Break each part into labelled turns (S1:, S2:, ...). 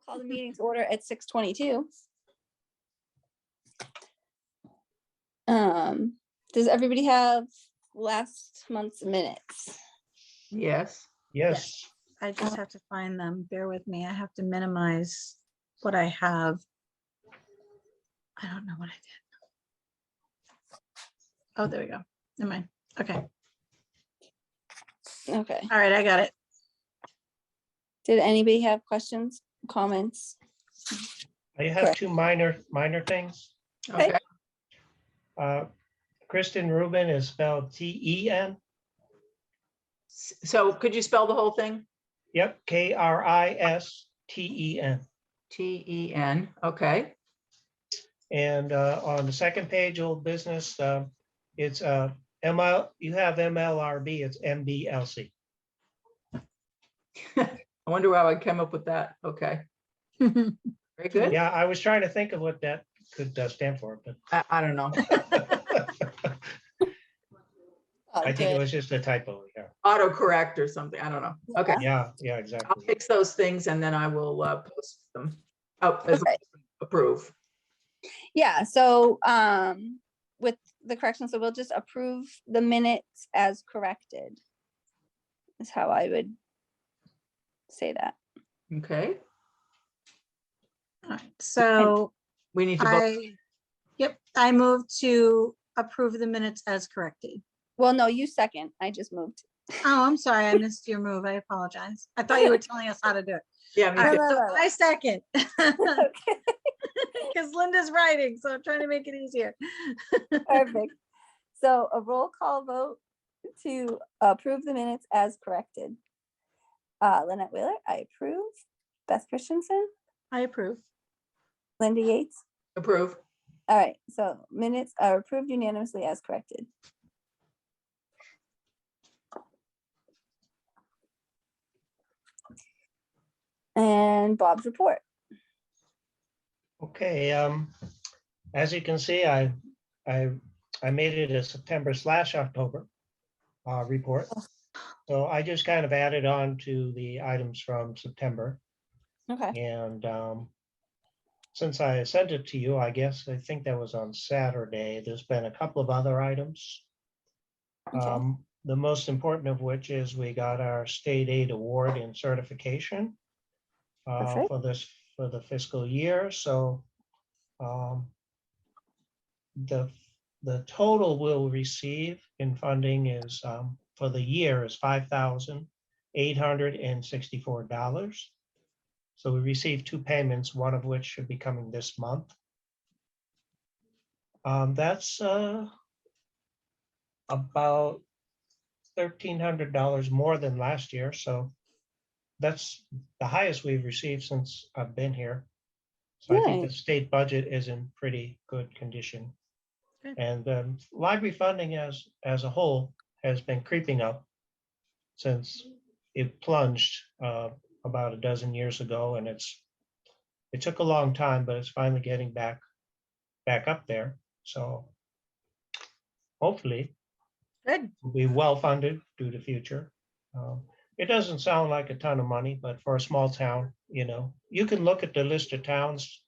S1: call the meeting to order at 6:22. Does everybody have last month's minutes?
S2: Yes.
S3: Yes.
S4: I just have to find them. Bear with me. I have to minimize what I have. I don't know what I did. Oh, there we go. Never mind. Okay.
S1: Okay.
S4: All right. I got it.
S1: Did anybody have questions, comments?
S3: I have
S1: Correct.
S3: two minor things.
S4: Okay.
S3: Kristen Rubin is spelled T-E-N.
S2: So could you spell the whole thing?
S3: Yep, K-R-I-S-T-E-N.
S2: T-E-N. Okay.
S3: And on the second page, old business, it's ML. You have MLRB. It's MBLC.
S2: I wonder how I came up with that. Okay. Very good.
S3: Yeah, I was trying to think of what that could stand for, but
S2: I don't know.
S3: I think it was just a typo. Yeah.
S2: Autocorrect or something. I don't know. Okay.
S3: Yeah,
S2: I'll
S3: exactly.
S2: fix those things and then I will post them. Oh,
S1: Okay.
S2: approve.
S1: Yeah, so with the correction, so we'll just approve the minutes as corrected. Is how I would say that.
S2: Okay.
S4: All right. So
S2: We need to vote.
S4: I move to approve the minutes as corrected.
S1: Well, no, you second. I just moved.
S4: Oh, I'm sorry. I missed your move. I apologize. I thought you were telling us how to do it.
S2: Yeah, me
S4: All right,
S2: too.
S4: so I second.
S1: Okay,
S4: Because Linda's writing, so I'm trying to make it easier.
S1: perfect. So a roll call vote to approve the minutes as corrected. Lynette Wheeler, I approve. Beth Christensen,
S4: I approve.
S1: Linda Yates.
S2: Approve.
S1: All right, so minutes are approved unanimously as corrected. And Bob's report.
S3: Okay. As you can see, I made it a September/October report. So I just kind of added on to the items from September.
S1: Okay.
S3: And since I sent it to you, I think that was on Saturday, there's been a couple of other items.
S1: Okay.
S3: The most important of which is we got our state aid award and certification
S1: Perfect.
S3: for the fiscal year. So the total we'll receive in funding is for the year is $5,864. So we received two payments, one of which should be coming this month. That's about $1,300 more than last year. So that's the highest we've received since I've been here. So I think the state budget is in pretty good condition.
S4: Good.
S3: And library funding as a whole has been creeping up since it plunged about a dozen years ago, and it took a long time, but it's finally getting back up there. So hopefully
S4: Good.
S3: we'll be well funded to the future. It doesn't sound like a ton of money, but for a small town, you can look at the list of towns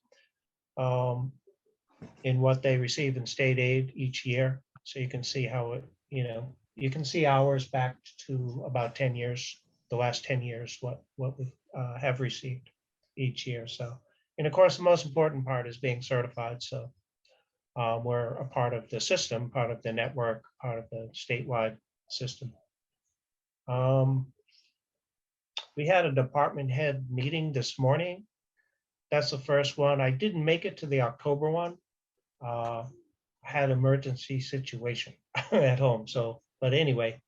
S3: in what they receive in state aid each year. So you can see how it, you can see ours back to about 10 years, the last 10 years, what we have received each year. So, and of course, the most important part is being certified. So we're a part of the system, part of the network, part of the statewide system. We had a department head meeting this morning. That's the first one. I didn't make it to the October one. I had emergency situation at home. So, but anyway,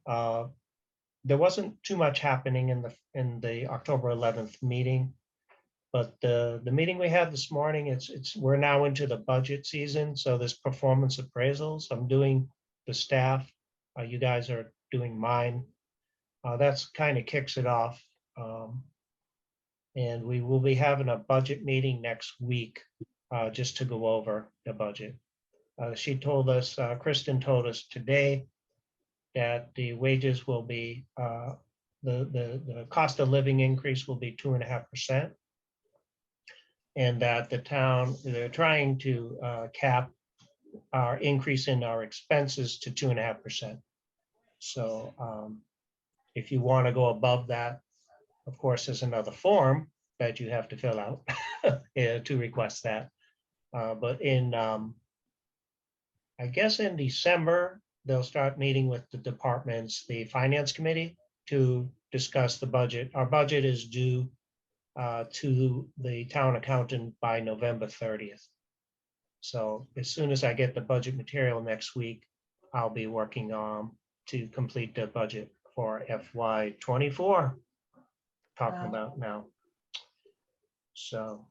S3: there wasn't too much happening in the October 11th meeting. But the meeting we had this morning, we're now into the budget season. So there's performance appraisals. I'm doing the staff. You guys are doing mine. That's kind of kicks it off. And we will be having a budget meeting next week just to go over the budget. She told us, Kristen told us today that the wages will be, the cost of living increase will be 2.5%. and that the town, they're trying to cap our increase in our expenses to 2.5%. So if you want to go above that, of course, there's another form that you have to fill out to request that. But I guess in December, they'll start meeting with the departments, the finance committee, to discuss the budget. Our budget is due to the town accountant by November 30th. So as soon as I get the budget material next week, I'll be working on to complete the budget for FY '24. Talking
S4: Wow.
S3: about now. So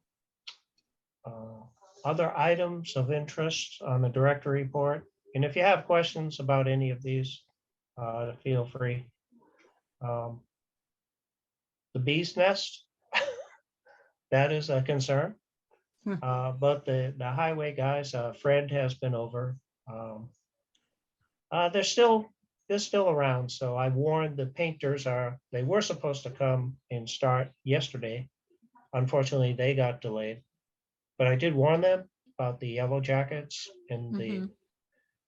S3: other items of interest on the director report. And if you have questions about any of these, feel free. The bee's nest, that is a concern. But the highway guys, Fred has been over. They're still around. So I warned the painters they were supposed to come and start yesterday. Unfortunately, they got delayed. But I did warn them about the yellow jackets and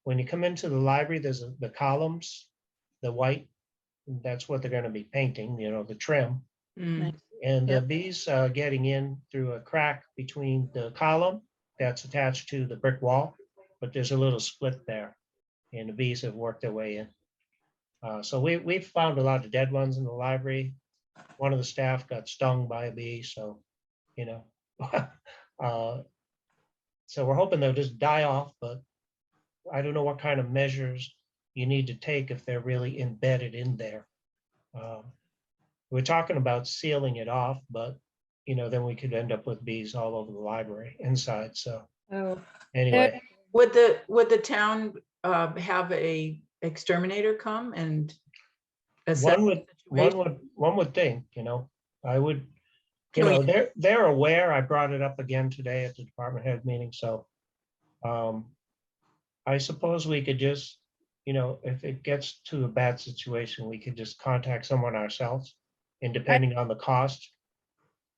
S3: when you come into the library, there's the columns, the white, that's what they're going to be painting, the trim.
S4: Nice.
S3: And the
S4: Yep.
S3: bees getting in through a crack between the column that's attached to the brick wall, but there's a little split there, and the bees have worked their way in. So we've found a lot of dead ones in the library. One of the staff got stung by a bee, so so we're hoping they'll just die off, but I don't know what kind of measures you need to take if they're really embedded in there. We're talking about sealing it off, but then we could end up with bees all over the library inside. So
S4: Oh,
S3: anyway,
S2: Would the town have a exterminator come and assess
S3: one
S2: the situation?
S3: would think, I would,
S2: Can we-
S3: they're aware. I brought it up again today at the department head meeting. So I suppose we could just, if it gets to a bad situation, we could just contact someone ourselves. And depending on the cost,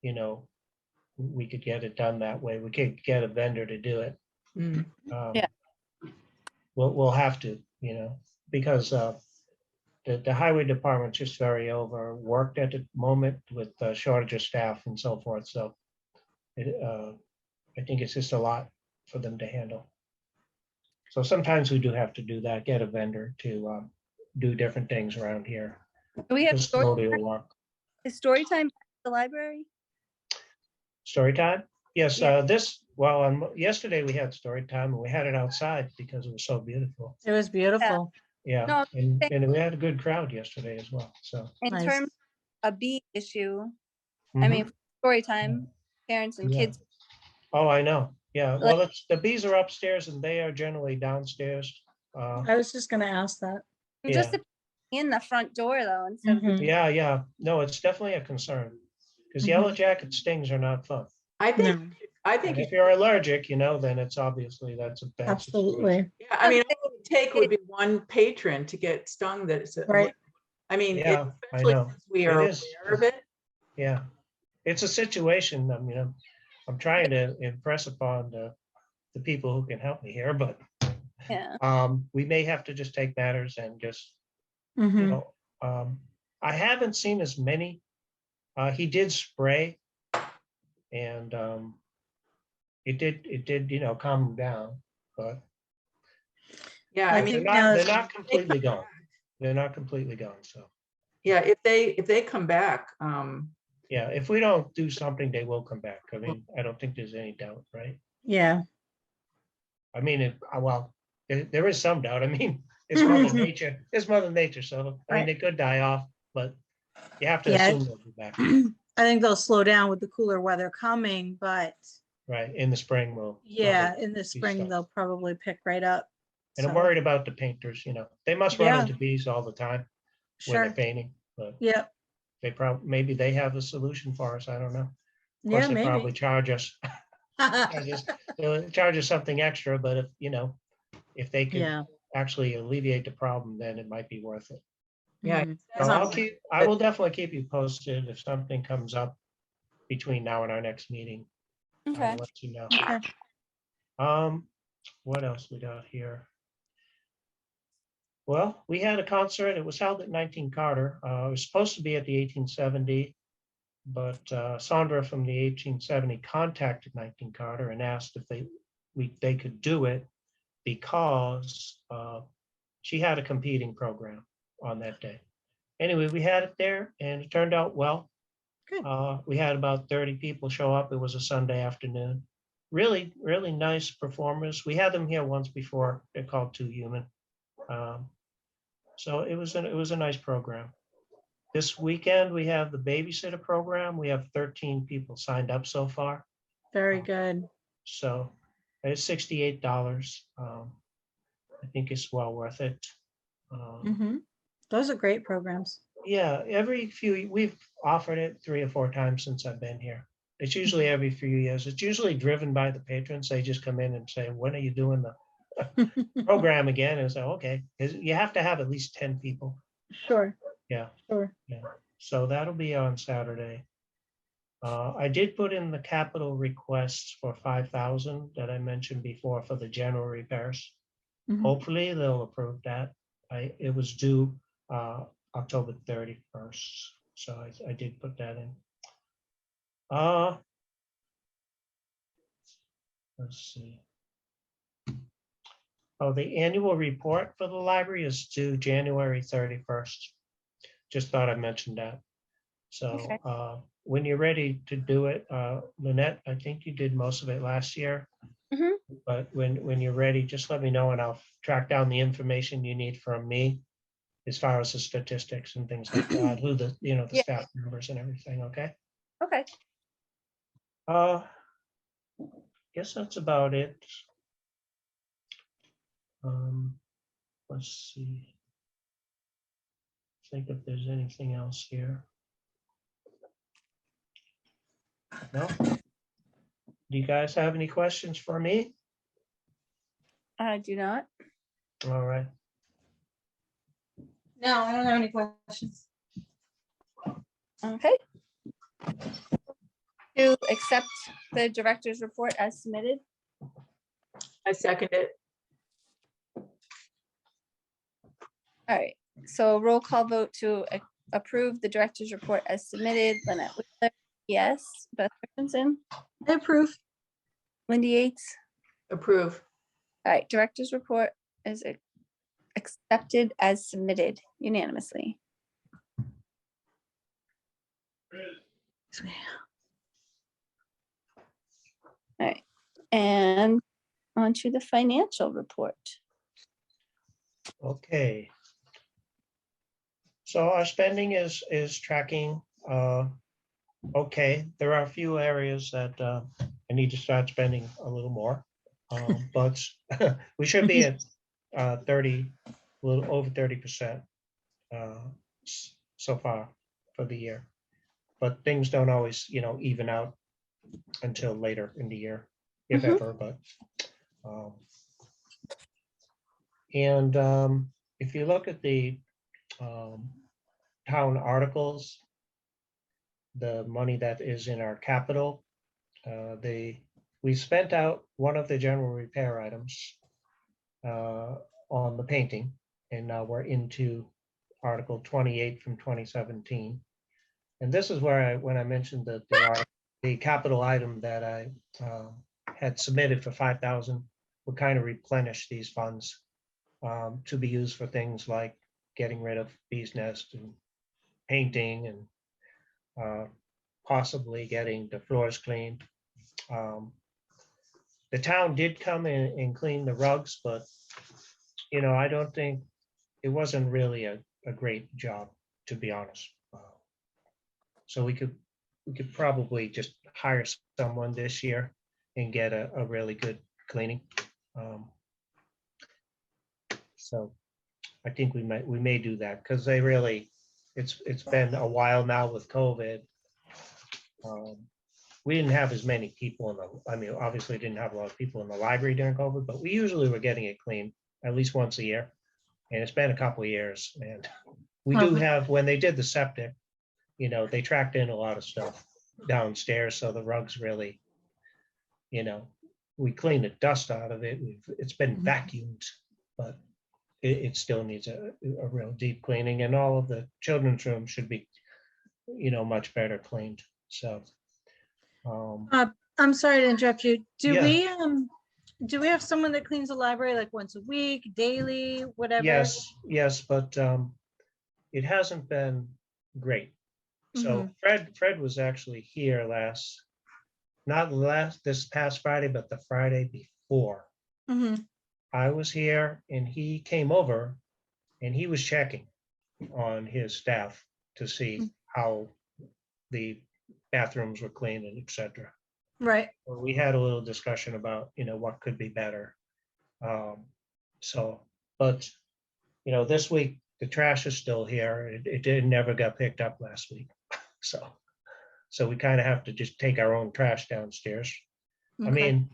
S3: we could get it done that way. We could get a vendor to do it.
S2: Mm.
S1: Yeah.
S3: We'll have to, because the highway department's just very overworked at the moment with shortage of staff and so forth. So I think it's just a lot for them to handle. So sometimes we do have to do that, get a vendor to do different things around here.
S1: Do we have
S3: Just slowly it'll work.
S1: is story time at the library?
S3: Story time? Yes,
S1: Yeah.
S3: yesterday we had story time and we had it outside because it was so beautiful.
S4: it was beautiful.
S3: Yeah,
S1: No,
S3: and we had a good crowd yesterday as well, so.
S1: In
S4: Nice.
S1: terms of a bee issue, I mean, story time, parents and
S3: Yeah.
S1: kids.
S3: Oh, I know, yeah, well, the bees are upstairs and they are generally downstairs.
S4: I was just gonna ask that.
S1: Just
S3: Yeah.
S1: to be in the front door though, instead of
S4: Mhm.
S3: Yeah, no, it's definitely a concern, because yellow jacket stings are not fun.
S2: I think,
S4: No,
S2: I
S3: And
S2: think,
S3: if you're allergic, then it's obviously, that's a bad situation.
S4: absolutely.
S2: yeah, I mean, all it would take would be one patron to get stung that it's.
S4: Right.
S2: I mean,
S3: Yeah, I
S2: especially
S3: know.
S2: since we are
S3: It is.
S2: aware of it.
S3: Yeah, it's a situation, I'm trying to impress upon the people who can help me here, but
S1: Yeah.
S3: we may have to just take matters and just,
S4: Mhm.
S3: I haven't seen as many. He did spray and it did, calm them down, but
S2: Yeah,
S4: I
S2: I mean,
S4: think
S3: they're
S4: now-
S3: not completely gone. They're not completely gone, so.
S2: yeah, if they come back,
S3: Yeah, if we don't do something, they will come back. I mean, I don't think there's any doubt, right?
S4: Yeah,
S3: I mean, well, there is some doubt. I mean, it's Mother Nature. It's Mother Nature. So, I mean,
S4: Right.
S3: they could die off, but you have to
S4: Yeah.
S3: assume they'll be back,
S4: I think they'll slow down with the cooler weather coming, but
S3: right? In the spring, we'll.
S4: yeah,
S3: probably
S4: in the
S3: be
S4: spring,
S3: stuck.
S4: they'll probably pick right up.
S3: And I'm
S4: So,
S3: worried about the painters, they must run
S4: Yeah.
S3: into bees all the time when they're
S4: Sure,
S3: painting, but
S4: yep,
S3: maybe they have a solution for us. I don't know. Of
S4: yeah,
S3: course, they probably
S4: maybe.
S3: charge us. They'll charge us something extra, but if they could
S4: Yeah.
S3: actually alleviate the problem, then it might be worth it.
S2: yeah.
S4: Mhm.
S2: That's
S3: So
S2: not-
S3: I will definitely keep you posted if something comes up between now and our next meeting.
S1: Okay.
S3: I'll let you know.
S4: Okay.
S3: What else we got here? Well, we had a concert. It was held at 19 Carter. It was supposed to be at the 1870, but Sandra from the 1870 contacted 19 Carter and asked if they could do it because she had a competing program on that day. Anyway, we had it there and it turned out well.
S4: Good.
S3: We had about 30 people show up. It was a Sunday afternoon. Really, really nice performers. We had them here once before. They're called Too Human. So it was a nice program. This weekend, we have the babysitter program. We have 13 people signed up so far.
S4: Very good.
S3: So it's $68. I think it's well worth it.
S4: Hmm. Those are great programs.
S3: Yeah, we've offered it 3 or 4 times since I've been here. It's usually every few years. It's usually driven by the patrons. They just come in and say, when are you doing the program again? And say, okay, you have to have at least 10 people.
S4: Sure.
S3: Yeah,
S4: Sure.
S3: yeah. So that'll be on Saturday. I did put in the capital requests for 5,000 that I mentioned before for the general repairs.
S4: Mhm.
S3: Hopefully they'll approve that. It was due October 31st, so I did put that in. Let's see. Oh, the annual report for the library is due January 31st. Just thought I'd mention that. So
S1: Okay.
S3: when you're ready to do it, Lynette, I think you did most of it last year.
S1: Mhm.
S3: But when you're ready, just let me know and I'll track down the information you need from me as far as the statistics and things like that, who the
S1: Yeah.
S3: staff members and everything, okay?
S1: Okay.
S3: Guess that's about it. Let's see. Think if there's anything else here. No? Do you guys have any questions for me?
S1: I do not.
S3: All right.
S4: No, I don't have any questions.
S1: Okay. To accept the director's report as submitted.
S2: I second it.
S1: All right, so roll call vote to approve the director's report as submitted. Lynette Wheeler, yes. Beth Christensen,
S4: I approve.
S1: Wendy Yates.
S2: Approve.
S1: All right, director's report is accepted as submitted unanimously. All right, and on to the financial report.
S3: Okay. So our spending is tracking okay. There are a few areas that I need to start spending a little more. But we should be at 30, a little over 30% so far for the year. But things don't always, even out until later in the year, if
S1: Mhm.
S3: ever, but. And if you look at the town articles, the money that is in our capital, we spent out one of the general repair items on the painting, and now we're into Article 28 from 2017. And this is where when I mentioned that the capital item that I had submitted for 5,000 would kind of replenish these funds to be used for things like getting rid of bees nest and painting and possibly getting the floors cleaned. The town did come in and clean the rugs, but I don't think it wasn't really a great job, to be honest. So we could probably just hire someone this year and get a really good cleaning. So I think we may do that because it's been a while now with COVID. We didn't have as many people obviously didn't have a lot of people in the library during COVID, but we usually were getting it cleaned at least once a year. And it's been a couple of years. And we do have, when they did the septic, they tracked in a lot of stuff downstairs. So the rugs really we clean the dust out of it. It's been
S4: Mhm.
S3: vacuumed, but it still needs a real deep cleaning, and all of the children's rooms should be, much better cleaned. So,
S4: I'm sorry to interrupt you.
S3: Yeah.
S4: Do we have someone that cleans the library like once a week, daily, whatever?
S3: yes, but it hasn't been great. So
S4: Mhm.
S3: Fred was actually here not this past Friday, but the Friday before.
S4: Mhm.
S3: I was here and he came over and he was checking on his staff to see how the bathrooms were cleaned and et cetera.
S4: Right.
S3: We had a little discussion about, what could be better. So, but, this week, the trash is still here. It never got picked up last week. So we kind of have to just take our own trash downstairs. I
S4: Okay.
S3: mean,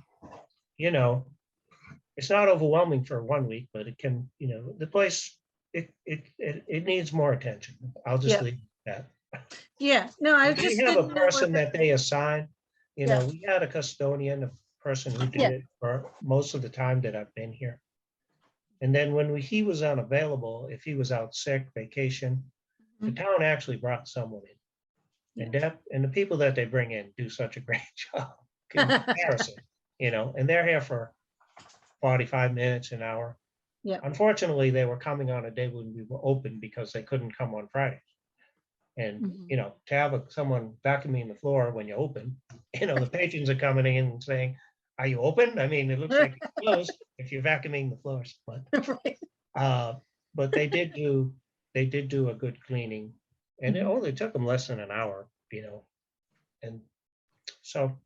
S3: it's not overwhelming for 1 week, but it can, the place, it needs more attention. I'll just
S4: Yep.
S3: leave that.
S4: Yeah, no, I
S3: We
S4: just
S3: have a
S4: didn't know
S3: person
S4: if
S3: that they assign,
S4: Yeah.
S3: we had a custodian, a person who did
S1: Yeah.
S3: it for most of the time that I've been here. And then when he was unavailable, if he was out sick, vacation, the
S4: Mhm.
S3: town actually brought someone in. And the people that they bring in do such a great job in comparison, and they're here for 45 minutes, an hour.
S4: Yeah.
S3: Unfortunately, they were coming on a day when we were open because they couldn't come on Fridays. And,
S4: Mhm.
S3: to have someone vacuuming the floor when you open, the patrons are coming in and saying, are you open? I mean, it looks like it's closed if you're vacuuming the floors,
S4: Right.
S3: but they did do a good cleaning, and it
S4: Mhm.
S3: only took them less than an hour, and so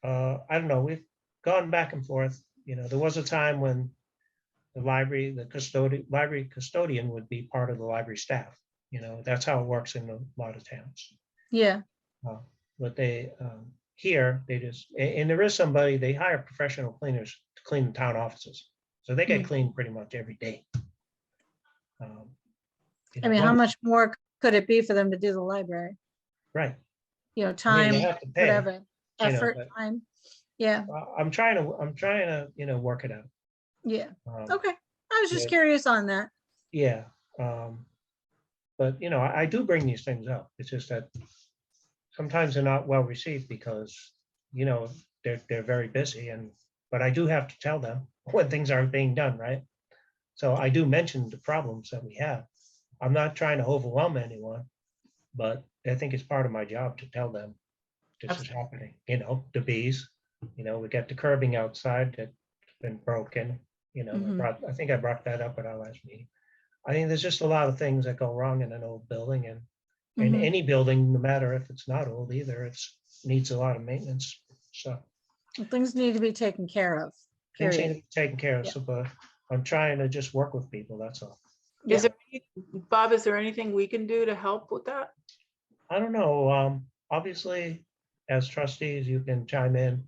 S3: I don't know. We've gone back and forth. There was a time when the library custodian would be part of the library staff. That's how it works in a lot of towns.
S4: Yeah.
S3: Uh, but here they just, and there is somebody, they hire professional cleaners to clean the town offices. So they get
S4: Mhm.
S3: cleaned pretty much every day.
S4: I mean, how much more could it be for them to do the library?
S3: Right.
S4: Time,
S3: you have to pay,
S4: whatever, effort,
S3: but
S4: time. Yeah,
S3: I'm trying to, work it out.
S4: yeah.
S3: Um,
S4: Okay. I was just
S3: yeah.
S4: curious on that.
S3: Yeah. But I do bring these things up. It's just that sometimes they're not well received because, they're very busy but I do have to tell them when things aren't being done, right? So I do mention the problems that we have. I'm not trying to overwhelm anyone, but I think it's part of my job to tell them this is happening, the bees, we got the curbing outside that's been broken,
S4: Mhm.
S3: I think I brought that up at our last meeting. I think there's just a lot of things that go wrong in an old building, and
S4: Mhm.
S3: any building, no matter if it's not old either, needs a lot of maintenance. So
S4: Well, things need to be taken care of,
S3: things need to
S4: period.
S3: be taken care of.
S4: Yeah.
S3: So, but I'm trying to just work with people. That's all.
S2: Is there, Bob, is there anything we can do to help with that?
S3: I don't know. Obviously, as trustees, you can chime in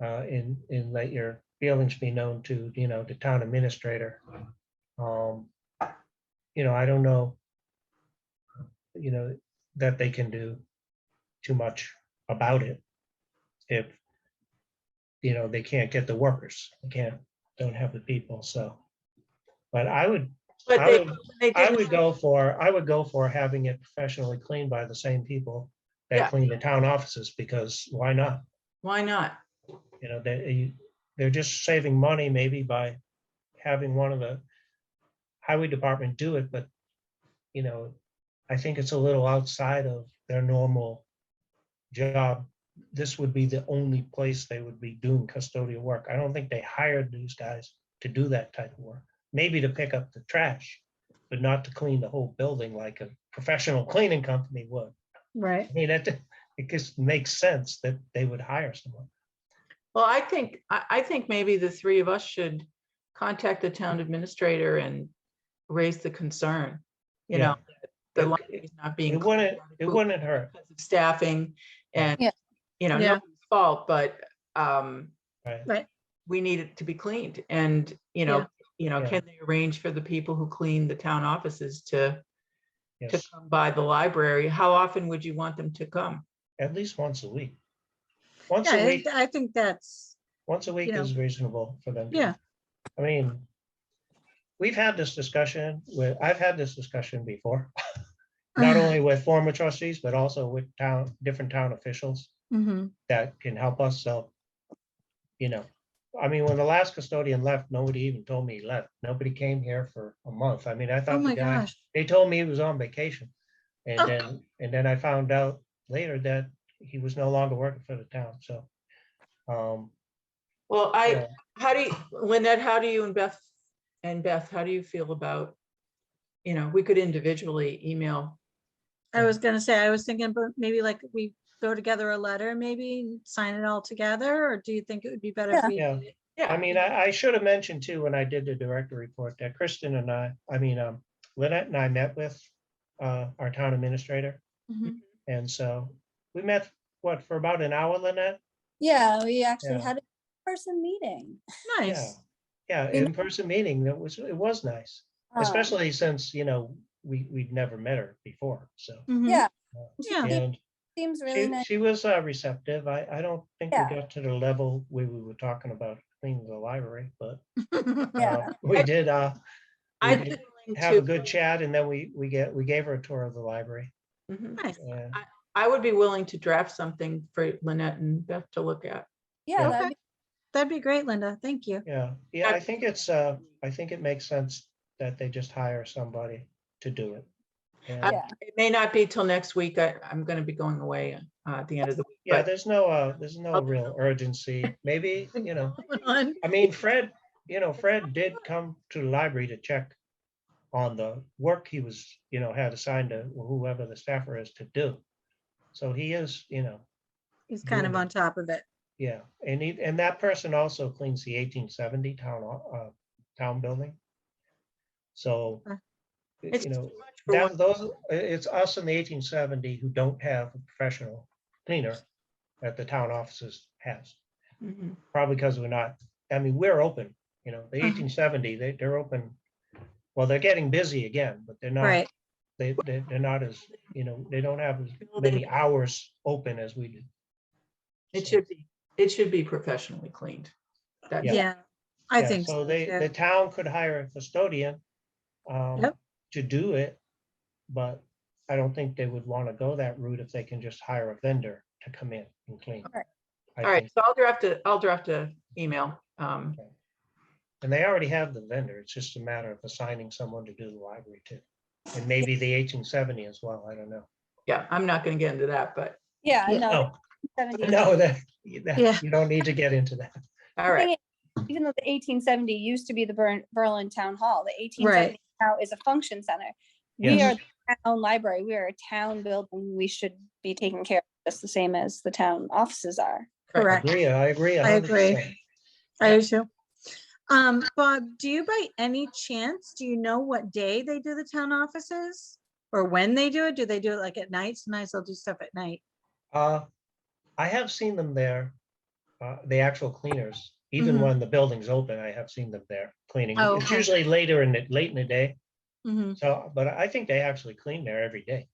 S3: and let your feelings be known to, the town administrator. I don't know, that they can do too much about it if, they can't get the workers. Don't have the people. So, but I would
S2: But
S3: I
S2: they,
S3: would,
S2: they
S3: I
S2: didn't,
S3: would go for having it professionally cleaned by the same people that
S2: Yeah.
S3: clean the town offices, because why not?
S2: why not?
S3: They're just saving money maybe by having one of the highway department do it, but I think it's a little outside of their normal job. This would be the only place they would be doing custodial work. I don't think they hired these guys to do that type of work. Maybe to pick up the trash, but not to clean the whole building like a professional cleaning company would.
S4: Right.
S3: I mean, it just makes sense that they would hire someone.
S2: Well, I think maybe the three of us should contact the town administrator and raise the concern,
S3: Yeah.
S2: the
S3: It-
S2: library's not being.
S3: It wouldn't hurt.
S2: Because of staffing and,
S1: Yeah.
S4: Yeah.
S2: nobody's fault, but
S3: Right.
S4: Right.
S2: we need it to be cleaned. And,
S4: Yeah.
S3: Yeah.
S2: can they arrange for the people who clean the town offices to
S3: Yes.
S2: come by the library? How often would you want them to come?
S3: At least once a week. once a
S4: Yeah,
S3: week,
S4: I think that's,
S3: once a week
S4: know,
S3: is reasonable for them. to-
S4: yeah.
S3: I mean, we've had this discussion I've had this discussion before, not only with former trustees, but also with different town officials
S4: Mhm.
S3: that can help us. So, I mean, when the last custodian left, nobody even told me he left. Nobody came here for a month. I mean, I
S4: Oh
S3: thought the
S4: my
S3: guy,
S4: gosh.
S3: they told me he was on vacation. And
S4: Oh.
S3: then I found out later that he was no longer working for the town. So,
S2: Well,
S3: yeah.
S2: how do you, Lynette, how do you and Beth, how do you feel about, we could individually email.
S4: I was gonna say, I was thinking, but maybe like we throw together a letter, maybe and sign it all together, or do you think it would be better if
S1: Yeah.
S4: we?
S3: Yeah.
S2: Yeah.
S3: I mean, I should have mentioned too, when I did the director report, that Kristen and Lynette and I met with our town administrator.
S4: Mhm.
S3: And so we met, for about an hour, Lynette?
S1: Yeah, we actually
S3: Yeah.
S1: had a person meeting.
S3: Yeah,
S4: Nice.
S3: yeah,
S1: We-
S3: in-person meeting. It was nice,
S1: Um,
S3: especially since, we'd never met her before, so.
S4: Mhm.
S1: Yeah,
S4: Yeah.
S3: And
S1: seems really nice.
S3: she was receptive. I don't think we
S1: Yeah.
S3: got to the level where we were talking about cleaning the library, but
S1: Yeah,
S3: we did,
S2: I'd
S3: we
S2: be
S3: did
S2: willing
S3: have a
S2: to-
S3: good chat, and then we gave her a tour of the library.
S2: Mhm.
S4: Nice.
S3: Yeah,
S2: I would be willing to draft something for Lynette and Beth to look at.
S1: yeah,
S4: Okay.
S1: that'd be,
S4: That'd be great, Linda. Thank you.
S3: yeah. I think it makes sense that they just hire somebody to do it. And,
S1: yeah.
S2: It may not be till next week. I'm going to be going away at the end of the week,
S3: yeah,
S2: but
S3: there's no real urgency. Maybe,
S4: On.
S3: I mean, Fred did come to the library to check on the work he was, had assigned to whoever the staffer is to do. So he is,
S4: He's kind of
S3: doing
S4: on top of it.
S3: yeah, and that person also cleans the 1870 town building. So,
S4: Uh,
S2: it's too much for one.
S3: it's us in the 1870 who don't have a professional cleaner that the town offices has.
S2: Mhm.
S3: Probably because we're not, I mean, we're open, the
S4: Uh-huh.
S3: 1870, they're open. Well, they're getting busy again, but they're not,
S4: Right.
S3: they're not as, they don't have as many hours open as we do.
S2: It
S3: So,
S2: should be professionally cleaned. That's-
S4: Yeah. I
S3: yeah,
S4: think
S3: so
S4: so.
S3: the
S4: too.
S3: town could hire a custodian
S4: Yep.
S3: to do it, but I don't think they would want to go that route if they can just hire a vendor to come in and clean.
S1: Right.
S3: I
S2: All right,
S3: think,
S2: so I'll draft a email.
S3: and they already have the vendor. It's just a matter of assigning someone to do the library too. And maybe the 1870 as well. I don't know.
S2: Yeah, I'm not going to get into that, but
S1: Yeah,
S4: Yeah.
S1: no.
S3: No,
S1: 70
S3: no,
S4: Yeah.
S3: you don't need to get into that.
S2: all
S1: The
S2: right.
S1: thing is, even though the 1870 used to be the Berlin Town Hall, the 1870
S4: Right.
S1: now is a function center. We
S3: Yes.
S1: are the town library. We are a town building. We should be taken care of just the same as the town offices are.
S4: Correct.
S3: I agree.
S4: I agree.
S3: 100%.
S4: I do too. Bob, do you by any chance, do you know what day they do the town offices? Or when they do it? Do they do it like at night? Sometimes they'll do stuff at night.
S3: I have seen them there, the actual cleaners, even
S4: Mhm.
S3: when the building's open, I have seen them there cleaning.
S4: Oh,
S3: It's
S4: okay.
S3: usually late in the day.
S4: Mhm.
S3: So, but I think they actually clean there every day.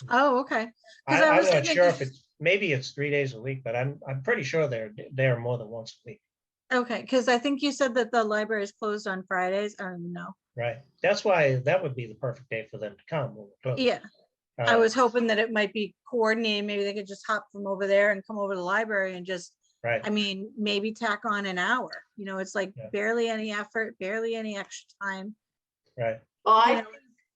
S4: Oh, okay. 'Cause I
S3: I'm
S4: was
S3: not
S4: thinking
S3: sure
S4: if-
S3: if maybe it's 3 days a week, but I'm pretty sure they're there more than once a week,
S4: Okay, because I think you said that the library is closed on Fridays. I don't know.
S3: right? That's why that would be the perfect day for them to come when we're closed.
S4: Yeah, I
S3: Uh,
S4: was hoping that it might be coordinated. Maybe they could just hop from over there and come over to the library and just,
S3: Right,
S4: I mean, maybe tack on an hour. It's like
S3: Yeah.
S4: barely any effort, barely any extra time.
S3: right.
S2: Well,
S4: You know,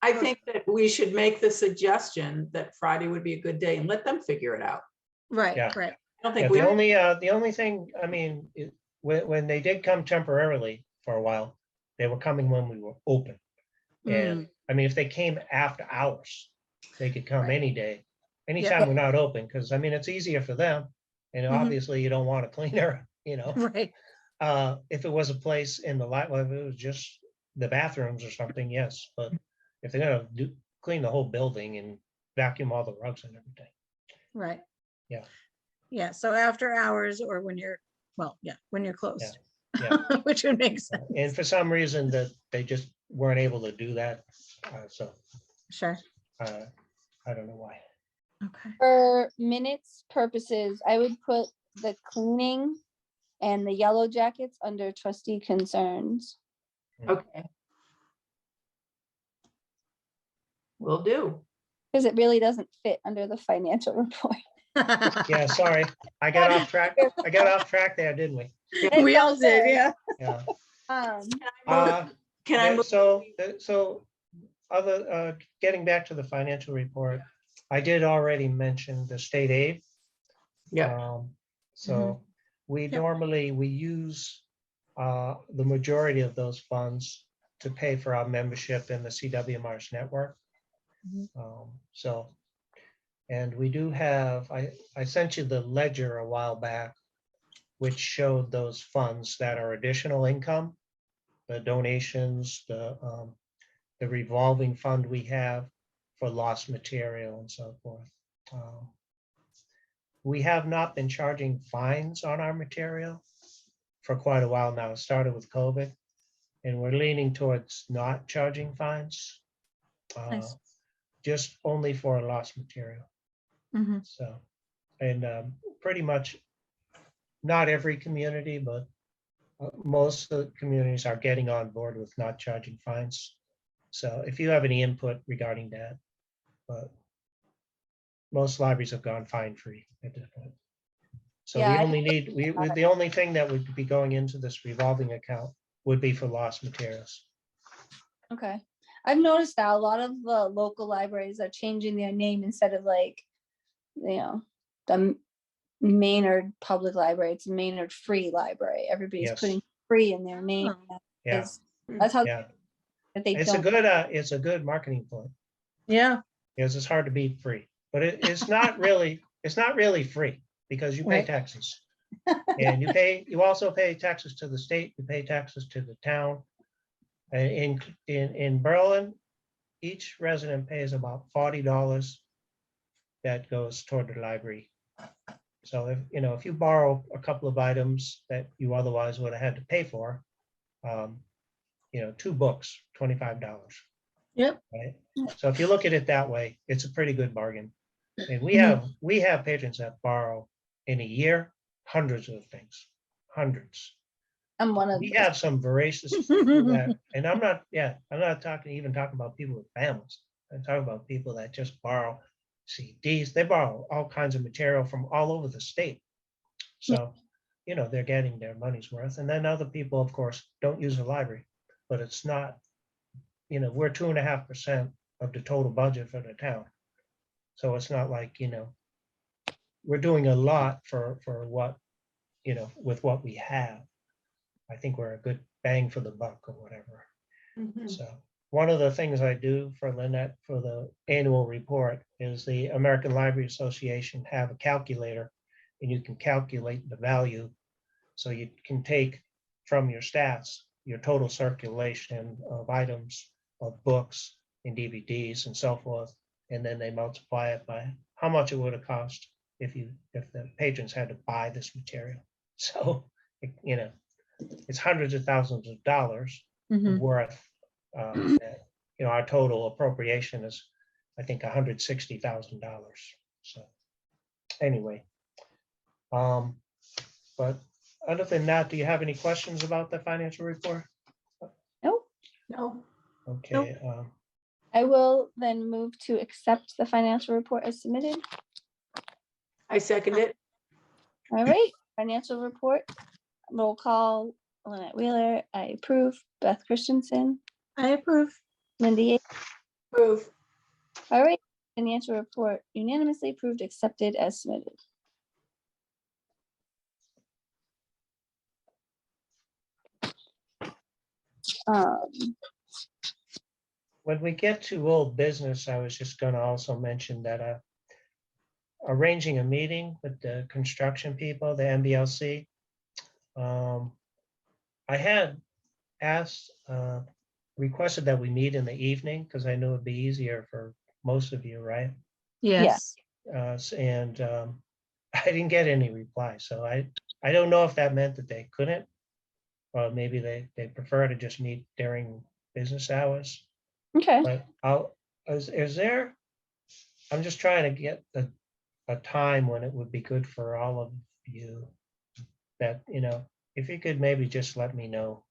S2: I think that we should make the suggestion that Friday would be a good day and let them figure it out.
S4: Right,
S3: Yeah.
S4: right.
S2: I don't
S3: Yeah,
S2: think we,
S3: the only thing, I mean, when they did come temporarily for a while, they were coming when we were open. And I mean, if they came after hours, they could come
S4: Right.
S3: any day, anytime we're not open, because I mean, it's easier for them. And
S4: Mhm.
S3: obviously you don't want a cleaner,
S4: Right,
S3: if it was a place in the light, well, if it was just the bathrooms or something, yes, but if they're gonna clean the whole building and vacuum all the rugs and everything.
S4: right.
S3: Yeah.
S4: Yeah, so after hours or when you're, well, yeah, when you're closed.
S3: yeah.
S4: Which would make sense.
S3: And for some reason that they just weren't able to do that, so
S4: Sure.
S3: I don't know why.
S4: Okay.
S1: For minutes purposes, I would put the cleaning and the yellow jackets under trustee concerns.
S2: Okay. Will do.
S1: Because it really doesn't fit under the financial report.
S3: Yeah, sorry, I got off track. I got off track there, didn't we?
S4: We all did, yeah.
S3: Yeah.
S1: Um,
S2: Can I move?
S3: So getting back to the financial report, I did already mention the state aid.
S2: Yeah,
S3: So we
S4: Yep.
S3: normally, we use the majority of those funds to pay for our membership in the CWMRS network.
S4: Mhm.
S3: So, and we do have, I sent you the ledger a while back, which showed those funds that are additional income, the donations, the revolving fund we have for lost material and so forth. We have not been charging fines on our material for quite a while now. It started with COVID, and we're leaning towards not charging fines,
S4: Nice.
S3: just only for lost material.
S4: Mhm.
S3: So, and pretty much not every community, but most of the communities are getting on board with not charging fines. So if you have any input regarding that, but most libraries have gone fine free at this point. So
S1: Yeah,
S3: we
S1: I
S3: only need, the only thing that would be going into this revolving account would be for lost materials.
S1: okay. I've noticed that a lot of the local libraries are changing their name instead of like, the Maynard Public Library, it's Maynard Free Library. Everybody's
S3: Yes.
S1: putting free in their name.
S4: Oh.
S3: Yeah,
S1: because That's how
S3: yeah.
S1: that they
S3: It's a
S1: don't.
S3: good, it's a good marketing point.
S4: Yeah.
S3: Because it's hard to beat free, but it's not really free because you pay
S4: Right.
S3: taxes. And you also pay taxes to the state, you pay taxes to the town. And in Berlin, each resident pays about $40 that goes toward the library. So if you borrow a couple of items that you otherwise would have had to pay for, 2 books, $25.
S4: Yep.
S3: Right? So if you look at it that way, it's a pretty good bargain. And
S4: Mhm.
S3: we have patrons that borrow in a year, hundreds of things, hundreds.
S1: I'm one of
S3: We
S1: those.
S3: have some voracious people that, and I'm not talking about people with families. I'm talking about people that just borrow CDs. They borrow all kinds of material from all over the state. So, they're getting their money's worth. And then other people, of course, don't use the library, but it's not, we're 2.5% of the total budget for the town. So it's not like, we're doing a lot for what, with what we have. I think we're a good bang for the buck or whatever.
S2: Mhm.
S3: So one of the things I do for Lynette for the annual report is the American Library Association have a calculator, and you can calculate the value. So you can take from your stats, your total circulation of items, of books and DVDs and so forth. And then they multiply it by how much it would have cost if the patrons had to buy this material. So, it's hundreds of thousands of dollars
S4: Mhm.
S3: worth. That, our total appropriation is, I think, $160,000. So anyway, but other than that, do you have any questions about the financial report?
S1: Nope.
S2: No,
S3: Okay,
S1: I will then move to accept the financial report as submitted.
S2: I second it.
S1: All right, financial report, roll call, Lynette Wheeler, I approve. Beth Christensen,
S4: I approve.
S1: Lindy.
S2: Approve.
S1: All right, financial report unanimously approved, accepted as submitted.
S3: when we get to old business, I was just gonna also mention that arranging a meeting with the construction people, the MBLC. I had asked, requested that we meet in the evening because I knew it'd be easier for most of you, right?
S4: Yes.
S3: And I didn't get any reply, so I don't know if that meant that they couldn't, or maybe they prefer to just meet during business hours.
S1: Okay,
S3: But is there, I'm just trying to get a time when it would be good for all of you. if you could maybe just let me know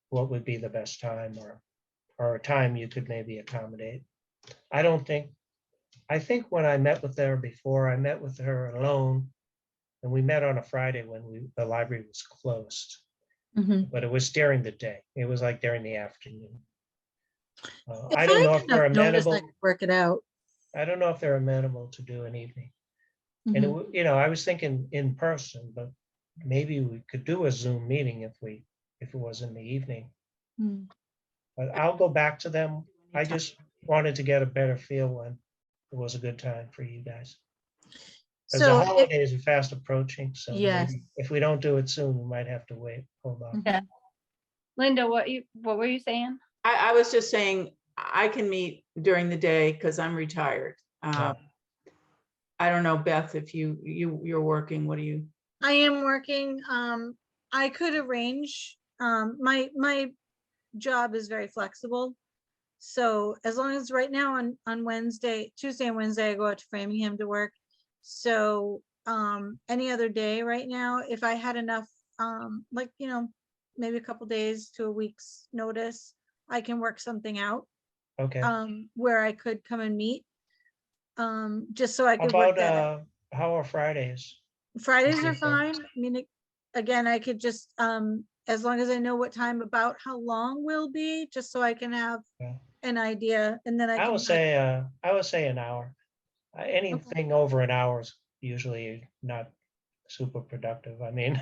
S3: what would be the best time or a time you could maybe accommodate. I think when I met with her before, I met with her alone, and we met on a Friday when the library was closed,
S4: Mhm.
S3: but it was during the day. It was like during the afternoon.
S4: If
S3: I don't know
S4: had
S3: if they're
S4: enough notice, I
S3: amenable.
S4: could work it out.
S3: I don't know if they're amenable to do an evening. And
S4: Mhm.
S3: I was thinking in person, but maybe we could do a Zoom meeting if it was in the evening.
S4: Mm.
S3: But I'll go back to them. I just wanted to get a better feel when it was a good time for you guys. Because the
S4: So if,
S3: holidays are fast approaching, so
S4: yes.
S3: maybe if we don't do it soon, we might have to wait, hold on.
S4: Mhm.
S1: Yeah. Linda, what were you saying?
S2: I was just saying, I can meet during the day because I'm retired. I don't know, Beth, if you're working, what do you?
S4: I am working. I could arrange, my job is very flexible. So as long as right now on Tuesday and Wednesday, I go out to Framingham to work. So, any other day right now, if I had enough, like, maybe a couple days to a week's notice, I can work something out,
S3: Okay.
S4: where I could come and meet. Just so I
S3: How
S4: could work
S3: about,
S4: that out.
S3: how are Fridays?
S4: Fridays are
S3: Okay.
S4: fine. I mean, again, I could just, as long as I know what time, about how long will be, just so I can have
S3: Yeah.
S4: an idea, and then I
S3: I
S4: can.
S3: would say an hour. Anything over an hour is usually not super productive. I mean,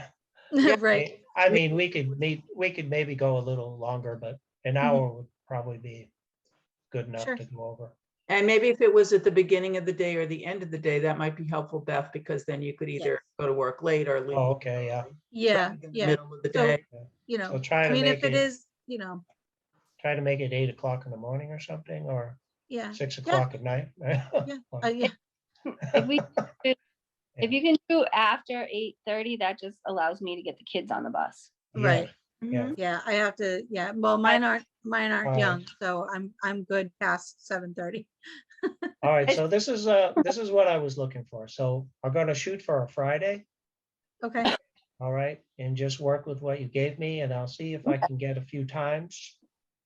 S2: Yeah.
S4: Right.
S3: we could maybe go a little longer, but an hour would probably be good enough
S4: Sure.
S3: to go over.
S2: And maybe if it was at the beginning of the day or the end of the day, that might be helpful, Beth, because then you could either go to work late or leave.
S3: Oh, okay, yeah.
S4: Yeah,
S2: in the
S4: yeah.
S2: Middle of the
S4: So,
S2: day.
S3: So try
S4: I
S3: to
S4: mean,
S3: make
S4: if it
S3: it,
S4: is,
S3: 8 o'clock in the morning or something, or
S4: yeah,
S3: 6 o'clock at night.
S4: yeah, yeah,
S1: If we if you can do after 8:30, that just allows me to get the kids on the bus.
S4: right.
S3: Yeah.
S4: Yeah, I have to, yeah, well, mine aren't
S3: Alright.
S4: young, so I'm good past 7:30.
S3: All right, so this is what I was looking for. So I'm gonna shoot for a Friday,
S4: Okay,
S3: all right, and just work with what you gave me, and I'll see if I can get a few times,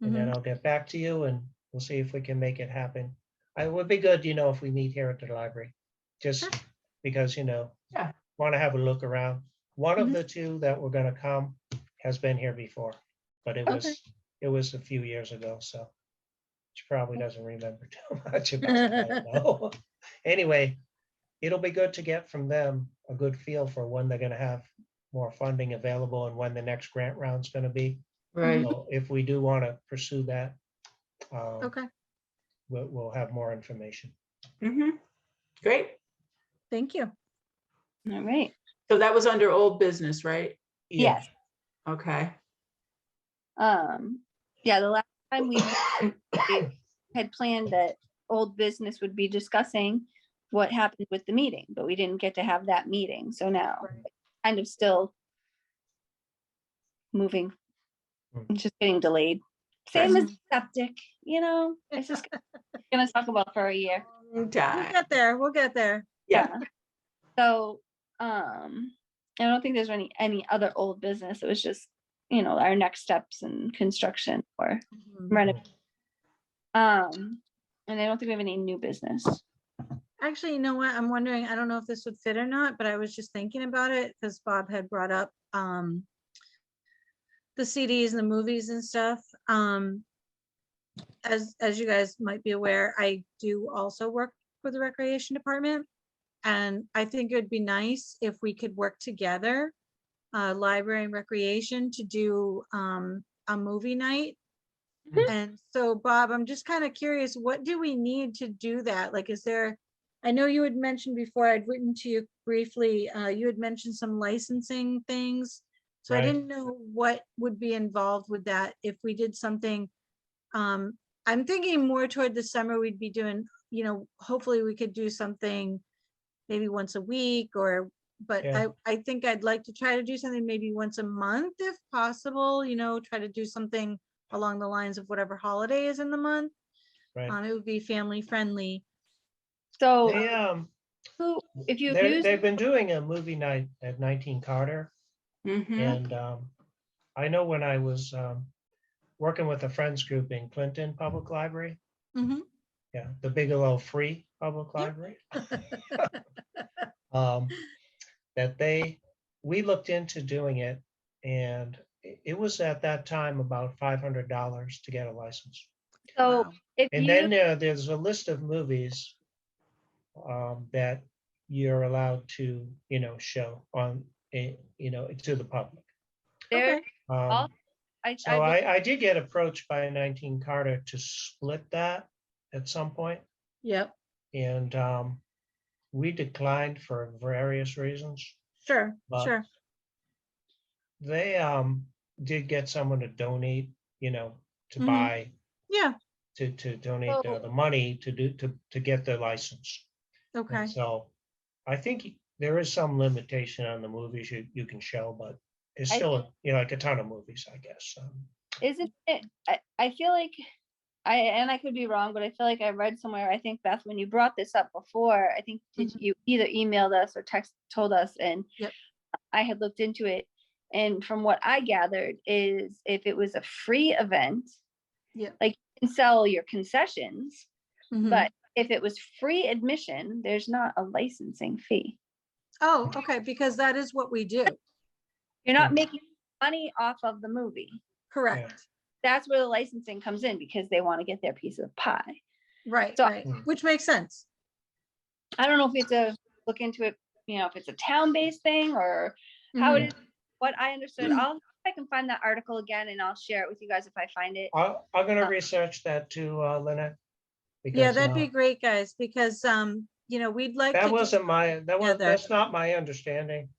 S3: and then
S4: Mhm.
S3: I'll get back to you, and we'll see if we can make it happen. It would be good, if we meet here at the library, just
S4: Sure.
S3: because,
S2: Yeah.
S3: want to have a look around. One of
S4: Mhm.
S3: the two that were gonna come has been here before, but it was a few years ago, so she probably doesn't remember too much about it. I don't know. Anyway, it'll be good to get from them a good feel for when they're gonna have more funding available and when the next grant round's gonna be.
S2: Right.
S3: So if we do want to pursue that,
S4: Okay,
S3: we'll have more information.
S2: Great.
S4: thank you.
S1: All right.
S2: So that was under old business, right?
S3: Yeah.
S1: Yes.
S2: Okay.
S1: Yeah, the last time we had planned that old business would be discussing what happened with the meeting, but we didn't get to have that meeting. So now it's kind of still moving, it's just getting delayed. Same as septic, it's just gonna talk about for a year.
S2: Long
S4: We'll
S2: time.
S4: get there, we'll get there.
S2: Yeah.
S1: So, I don't think there's any other old business. It was just, our next steps in construction or
S4: Mhm.
S1: renovation. And I don't think we have any new business.
S4: Actually, you know what? I'm wondering, I don't know if this would fit or not, but I was just thinking about it because Bob had brought up the CDs and the movies and stuff. As you guys might be aware, I do also work for the recreation department. And I think it would be nice if we could work together, library and recreation, to do a movie night. And so, Bob, I'm just kind of curious, what do we need to do that? Like, I know you had mentioned before, I'd written to you briefly, you had mentioned some licensing things. So I
S3: Right.
S4: didn't know what would be involved with that if we did something. I'm thinking more toward the summer, we'd be doing, hopefully we could do something maybe once a week but
S3: Yeah.
S4: I think I'd like to try to do something maybe once a month if possible, try to do something along the lines of whatever holiday is in the month.
S3: Right.
S4: It would be family friendly.
S1: So
S3: They,
S1: Who, if you
S3: They're,
S1: use,
S3: they've been doing a movie night at 19 Carter.
S2: Mhm.
S3: And I know when I was working with a friends group in Clinton Public Library,
S4: Mhm.
S3: yeah, the Bigelow Free Public
S4: Yep.
S3: Library, um, that we looked into doing it, and it was at that time about $500 to get a license.
S1: so
S4: Wow.
S1: if
S3: And
S1: you,
S3: then there's a list of movies that you're allowed to, show on, to the public.
S1: there,
S4: Okay.
S1: all,
S3: Um,
S1: I
S3: So
S1: believe
S3: I did get approached by 19 Carter to split that at some point,
S4: Yep.
S3: and we declined for various reasons.
S4: Sure.
S3: But
S4: Sure.
S3: they did get someone to donate, to
S4: Mhm.
S3: buy,
S4: Yeah.
S3: to donate
S1: so.
S3: the money to get the license.
S4: Okay.
S3: And so I think there is some limitation on the movies you can show, but it's
S1: I
S3: still, like a ton of movies, I guess.
S1: Isn't it, I feel like, and I could be wrong, but I feel like I read somewhere, I think Beth, when you brought this up before, I think
S4: Mhm.
S1: you either emailed us or told us, and
S4: Yep.
S1: I had looked into it. And from what I gathered is if it was a free event,
S4: Yep.
S1: like you can sell your concessions,
S4: Mhm.
S1: but if it was free admission, there's not a licensing fee.
S4: Oh, okay, because that is what we do.
S1: You're not
S3: Hmm.
S1: making money off of the movie.
S4: Correct.
S1: That's where the licensing comes in because they want to get their piece of pie.
S4: Right,
S1: So-
S4: right.
S3: Hmm.
S4: Which makes sense.
S1: I don't know if we have to look into it, if it's a town-based thing or how it
S4: Mhm.
S1: is. What I understood, I can find that article again and I'll share it with you guys if I find it.
S3: I'm going to
S1: Uh,
S3: research that too, Lynette.
S4: Yeah,
S3: Because
S4: that'd be great, guys, because we'd like to
S3: that
S4: do
S3: wasn't
S4: together.
S3: that's not my understanding.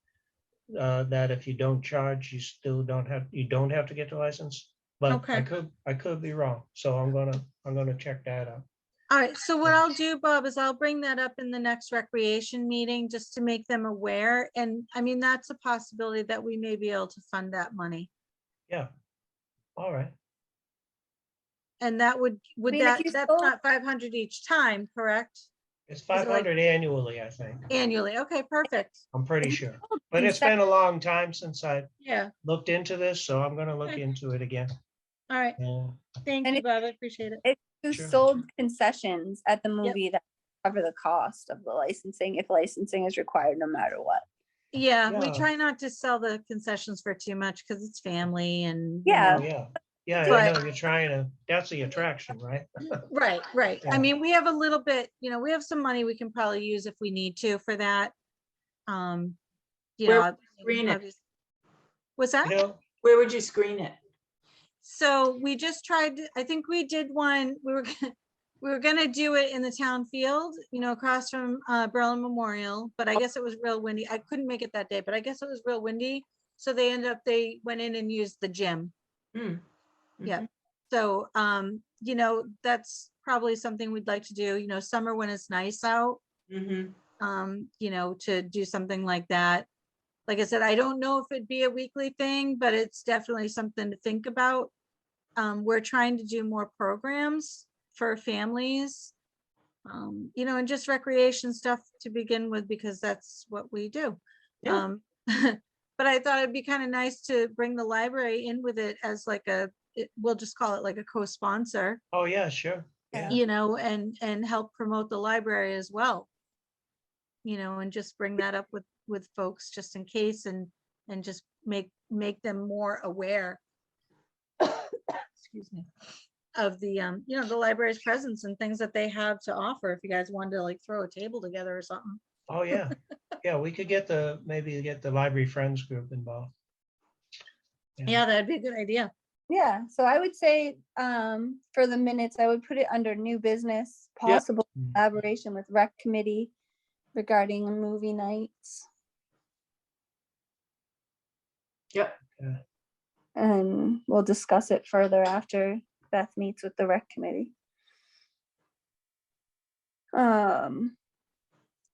S3: That if you don't charge, you don't have to get the license. But
S4: Okay.
S3: I could be wrong. So I'm gonna check that out.
S4: All right, so what
S3: Yeah.
S4: I'll do, Bob, is I'll bring that up in the next recreation meeting just to make them aware. And I mean, that's a possibility that we may be able to fund that money.
S3: Yeah. All right.
S4: And that would
S1: mean, if you
S4: that's
S1: sold-
S4: not 500 each time, correct?
S3: It's
S4: it like-
S3: 500 annually, I think.
S4: Annually, okay, perfect.
S3: I'm pretty
S1: If you
S3: sure.
S1: sold
S3: But it's
S1: concessions-
S3: been a long time since I
S4: Yeah,
S3: looked into this, so I'm gonna look
S4: Okay.
S3: into it again.
S4: all right,
S3: Yeah.
S4: thank
S1: And
S4: you,
S1: if-
S4: Bob, I appreciate it.
S1: If you
S3: Sure.
S1: sold concessions at the movie, that cover the cost of the licensing, if licensing is required, no matter what.
S4: Yeah, we
S3: Yeah.
S4: try not to sell the concessions for too much because it's family and.
S1: Yeah.
S3: Oh, yeah. Yeah, I
S4: But-
S3: know you're trying to, that's the attraction, right?
S4: Right, right. I
S3: Yeah.
S4: mean, we have a little bit, we have some money we can probably use if we need to for that. You
S2: Where
S4: know.
S2: would you screen it?
S4: obvious- What's that?
S3: You know,
S2: Where would you screen it?
S4: So we just tried, I think we did one, we were gonna do it in the town field, across from Berlin Memorial, but I guess it was real windy. I couldn't make it that day, but I guess it was real windy. So they went in and used the gym.
S2: Hmm.
S4: Yeah.
S2: Mhm.
S4: So, that's probably something we'd like to do, summer when it's nice out,
S2: Mhm.
S4: to do something like that. Like I said, I don't know if it'd be a weekly thing, but it's definitely something to think about. We're trying to do more programs for families, and just recreation stuff to begin with, because that's what we do.
S2: Yeah.
S4: But I thought it'd be kind of nice to bring the library in with it as like we'll just call it like a co-sponsor,
S3: oh, yeah, sure. Yeah.
S4: and help promote the library as well. And just bring that up with folks just in case and just make them more aware. Excuse me. Of the, the library's presence and things that they have to offer. If you guys wanted to like throw a table together or something.
S3: Oh, yeah. Yeah, we could maybe get the library friends group involved.
S4: Yeah, that'd be a good idea.
S1: Yeah, so I would say, for the minutes, I would put it under new business,
S2: Yeah.
S1: possible
S3: Mm.
S1: collaboration with rec committee regarding movie nights.
S2: Yep.
S1: And we'll discuss it further after Beth meets with the rec committee.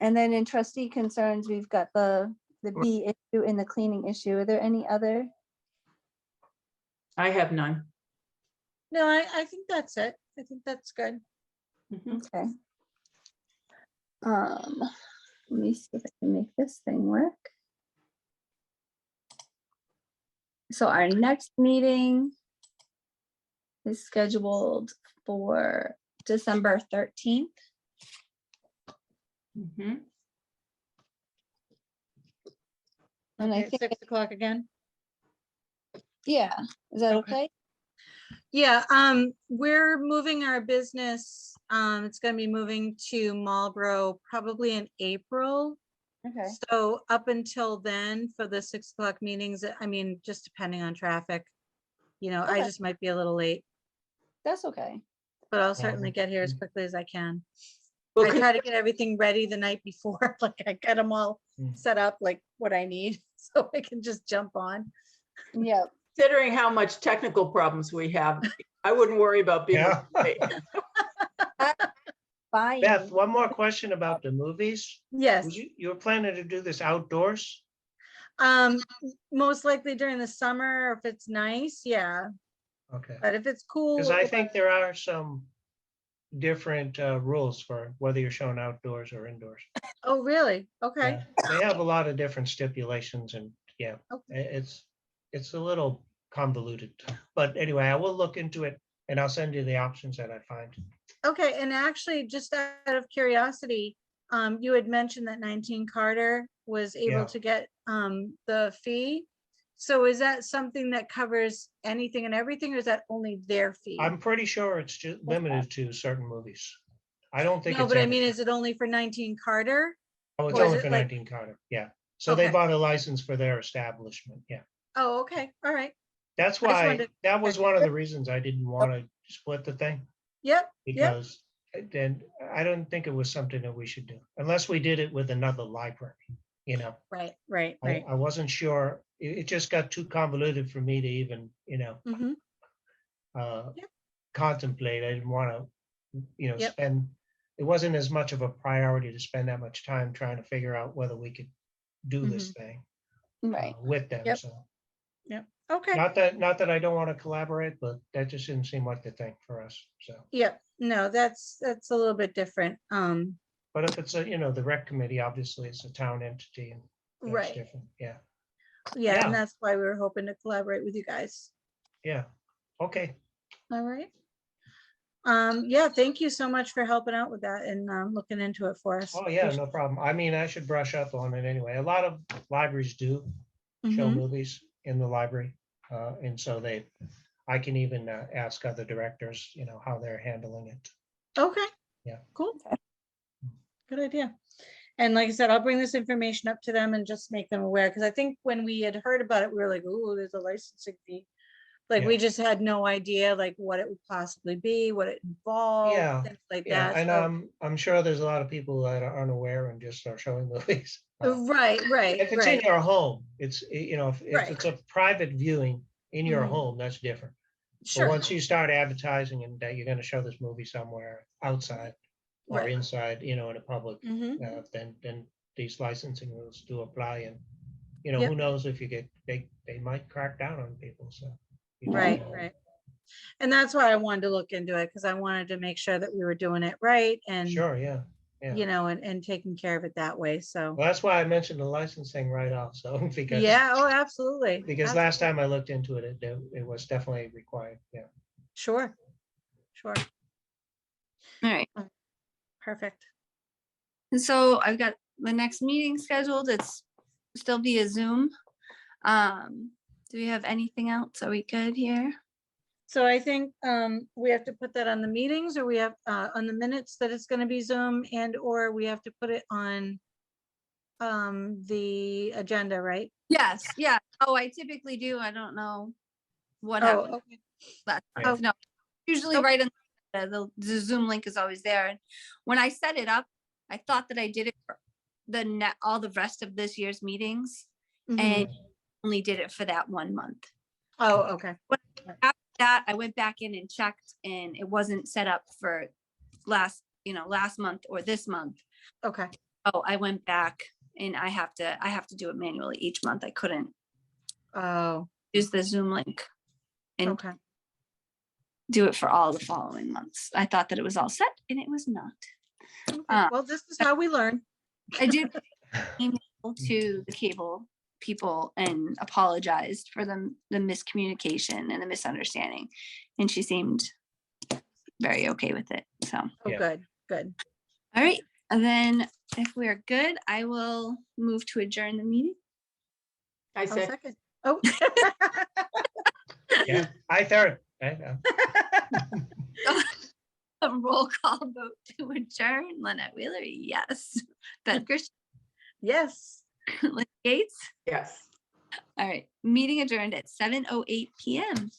S1: And then in trustee concerns, we've got the B issue and the cleaning issue. Are there any other?
S2: I have none.
S4: No, I think that's it. I think that's good.
S2: Mhm.
S1: Okay. Let me see if I can make this thing work. So our next meeting is scheduled for December 13th.
S2: Mhm.
S1: And I
S4: Okay,
S1: think,
S4: 6 o'clock again.
S1: yeah, is that
S4: Okay.
S1: okay?
S4: Yeah, we're moving our business. It's gonna be moving to Marlboro probably in April.
S1: Okay,
S4: So up until then, for the 6 o'clock meetings, I mean, just depending on traffic, I
S1: Okay.
S4: just might be a little late,
S1: that's okay.
S4: but I'll certainly get here as quickly as I can.
S2: Well,
S4: I try to get everything ready the night before, like I get them all
S3: Mm.
S4: set up, like what I need, so I can just jump on.
S1: Yeah,
S2: considering how much technical problems we have, I wouldn't worry about being
S3: Yeah.
S2: late.
S1: fine.
S3: Beth, one more question about the movies.
S4: Yes,
S3: You were planning to do this outdoors?
S4: um, most likely during the summer, if it's nice, yeah,
S3: Okay,
S4: but if it's cool.
S3: because I think there are some different rules for whether you're showing outdoors or indoors.
S4: Oh, really? Okay.
S3: Yeah, they have a lot of different stipulations and yeah,
S4: Okay.
S3: it's a little convoluted. But anyway, I will look into it and I'll send you the options that I find.
S4: Okay, and actually, just out of curiosity, you had mentioned that 19 Carter was able
S3: Yeah.
S4: to get the fee. So is that something that covers anything and everything, or is that only their fee?
S3: I'm pretty sure it's just limited to certain movies. I don't think
S4: No,
S3: it's
S4: but I mean,
S3: everything.
S4: is it only for 19 Carter?
S3: Oh, it's
S4: or is
S3: only
S4: it
S3: for
S4: like-
S3: 19 Carter, yeah. So they
S4: Okay.
S3: bought a license for their establishment, yeah.
S4: Oh, okay, all right.
S3: That's
S4: I just
S3: why,
S4: wanted to
S3: that was
S4: check.
S3: one of the reasons I didn't want to split the thing.
S4: Yep, yep,
S3: Because then I don't think it was something that we should do unless we did it with another library,
S4: right, right,
S3: I,
S4: right.
S3: I wasn't sure. It just got too convoluted for me to even,
S4: Mhm.
S3: uh,
S4: Yep.
S3: contemplate. I didn't want to,
S4: Yep.
S3: spend, it wasn't as much of a priority to spend that much time trying to figure out whether we could do this thing
S1: right.
S3: with them.
S4: Yep.
S3: So
S4: Okay,
S3: not that I don't want to collaborate, but that just didn't seem like the thing for us. So,
S4: yep, no, that's a little bit different.
S3: but if it's the rec committee, obviously it's a town entity and it's
S4: Right.
S3: different. Yeah.
S4: Yeah,
S3: Yeah.
S4: and that's why we were hoping to collaborate with you guys.
S3: Yeah. Okay.
S4: All right. Yeah, thank you so much for helping out with that and looking into it for us.
S3: Oh, yeah, no problem. I mean, I should brush up on it anyway. A lot of libraries do show
S4: Mhm.
S3: movies in the library. And so I can even ask other directors, how they're handling it.
S4: Okay.
S3: Yeah.
S4: Cool.
S1: Okay.
S4: Good idea. And like I said, I'll bring this information up to them and just make them aware, because I think when we had heard about it, we were like, oh, there's a licensing fee. Like, we
S3: Yeah.
S4: just had no idea like what it would possibly be, what it involved,
S3: Yeah,
S4: things like
S3: Yeah,
S4: that.
S3: and
S4: So,
S3: I'm sure there's a lot of people that are unaware and just are showing movies.
S4: right, right,
S3: If it's in
S4: right,
S3: your home, it's, if
S4: Right.
S3: it's a private viewing in your
S4: Mhm.
S3: home, that's different. But
S4: sure,
S3: once you start advertising and that you're gonna show this movie somewhere outside or
S4: Right.
S3: inside, in a public,
S4: Mhm.
S3: then these licensing rules do apply. And,
S4: Yep.
S3: who knows if they might crack down on people, so. you don't
S4: right,
S3: know.
S4: right. And that's why I wanted to look into it, because I wanted to make sure that we were doing it right and,
S3: Sure, yeah. Yeah.
S4: and taking care of it that way. So,
S3: Well, that's why I mentioned the licensing right off, so, because.
S4: yeah, oh, absolutely.
S3: Because last time I looked into it, it was definitely required, yeah.
S4: Sure, sure,
S1: All right.
S4: perfect.
S1: And so I've got the next meeting scheduled. It's still via Zoom. Do we have anything else? Are we good here?
S4: So I think we have to put that on the meetings, or we have on the minutes that it's going to be Zoom, and or we have to put it on the agenda, right?
S1: Yes, yeah. Oh, I typically do. I don't know what
S4: Oh,
S1: happened
S4: okay.
S1: last
S3: Yeah.
S1: time. No, usually
S4: Okay.
S1: right on the Zoom link is always there. And when I set it up, I thought that I did it for all the rest of this year's meetings,
S4: Mhm.
S1: and only did it for that 1 month.
S4: Oh, okay.
S1: After that, I went back in and checked, and it wasn't set up for last month or this month.
S4: Okay.
S1: Oh, I went back, and I have to do it manually each month. I couldn't
S4: Oh,
S1: use the Zoom link and
S4: okay.
S1: do it for all the following months. I thought that it was all set, and it was not.
S4: Okay. Well, this is how we learn.
S1: I did email to the cable people and apologized for the miscommunication and the misunderstanding. And she seemed very okay with it. So,
S4: Oh,
S3: Yeah.
S4: good, good.
S1: all right. And then if we're good, I will move to adjourn the meeting.
S2: I
S4: Oh,
S2: said,
S4: second. Oh.
S3: Yeah, I third.
S1: A roll call vote to adjourn. Lynette Wheeler, yes. Beth Christian,
S4: Yes.
S1: Lynn Gates.
S2: yes.
S1: All right. Meeting adjourned at 7:08 p.m.